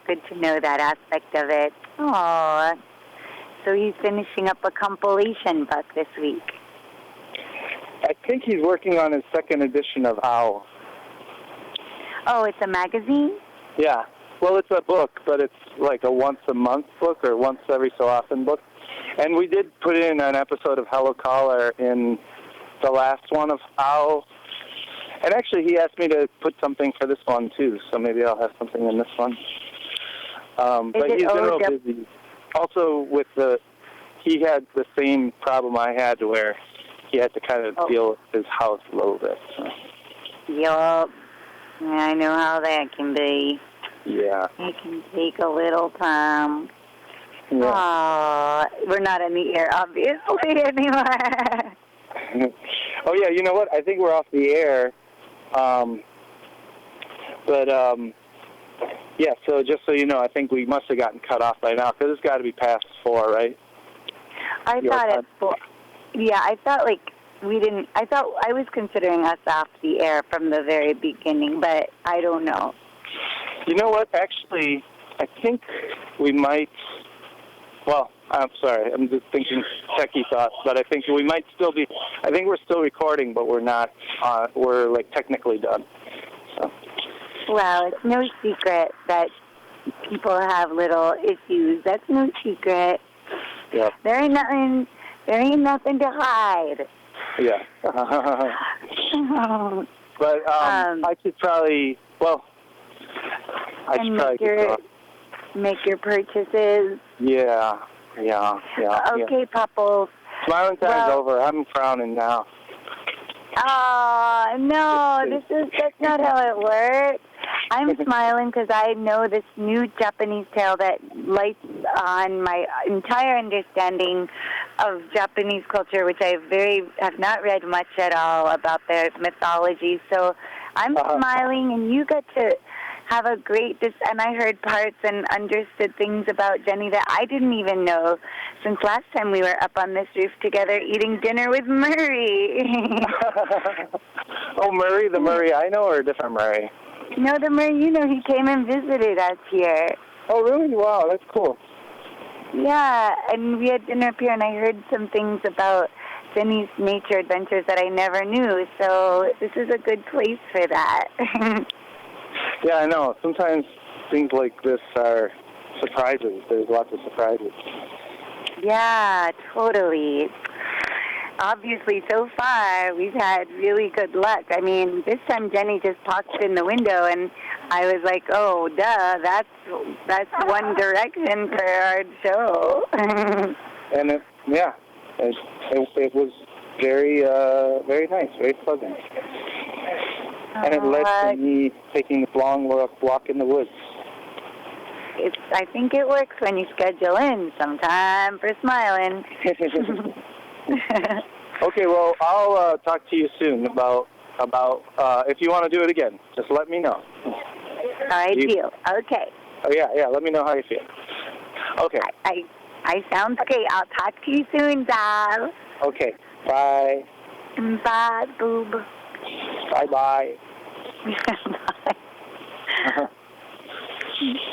good to know that aspect of it. Oh, so he's finishing up a compilation book this week. I think he's working on his second edition of Owl. Oh, it's a magazine? Yeah. Well, it's a book, but it's like a once-a-month book or once every so often book. And we did put in an episode of Hello Caller in the last one of Owl. And actually, he asked me to put something for this one, too, so maybe I'll have something in this one. But he's been real busy. Also, he had the same problem I had where he had to kind of deal with his house a little bit. So. Yup. Yeah, I know how that can be. Yeah. It can take a little time. Yeah. Aww, we're not in the air, obviously, anymore. Oh, yeah, you know what? I think we're off the air. Yeah, so just so you know, I think we must have gotten cut off by now, because it's got to be past 4, right? I thought at 4. Yeah, I thought I was considering us off the air from the very beginning, but I don't know. You know what? Actually, I think we might. Well, I'm sorry. I'm just thinking techie thoughts, but I think we might still be. I think we're still recording, but we're not. We're like technically done. So. Well, it's no secret that people have little issues. That's no secret. Yeah. There ain't nothing to hide. Yeah. But I should probably. Well. Make your purchases. Yeah. Okay, Popples. Smiling time's over. I'm frowning now. Oh, no, that's not how it works. I'm smiling because I know this new Japanese tale that lights on my entire understanding of Japanese culture, which I have not read much at all about their mythology. So I'm smiling, and you get to have a great, and I heard parts and understood things about Jenny that I didn't even know since last time we were up on this roof together eating dinner with Murray. Oh, Murray, the Murray I know, or a different Murray? No, the Marino, he came and visited us here. Oh, really? Wow, that's cool. Yeah, and we had dinner up here, and I heard some things about Jenny's nature adventures that I never knew, so this is a good place for that. Yeah, I know. Sometimes things like this are surprises. There's lots of surprises. Yeah, totally. Obviously, so far, we've had really good luck. I mean, this time Jenny just popped in the window, and I was like, oh, duh, that's One Direction for our show. And it was very, very nice, very pleasant. And it led to me taking this long walk in the woods. I think it works when you schedule in some time for smiling. Okay, well, I'll talk to you soon about if you want to do it again. Just let me know. I do. Okay. Oh, yeah, let me know how you feel. Okay. I sound okay. I'll talk to you soon, doll. Okay, bye. Bye, boob. Bye-bye. Bye.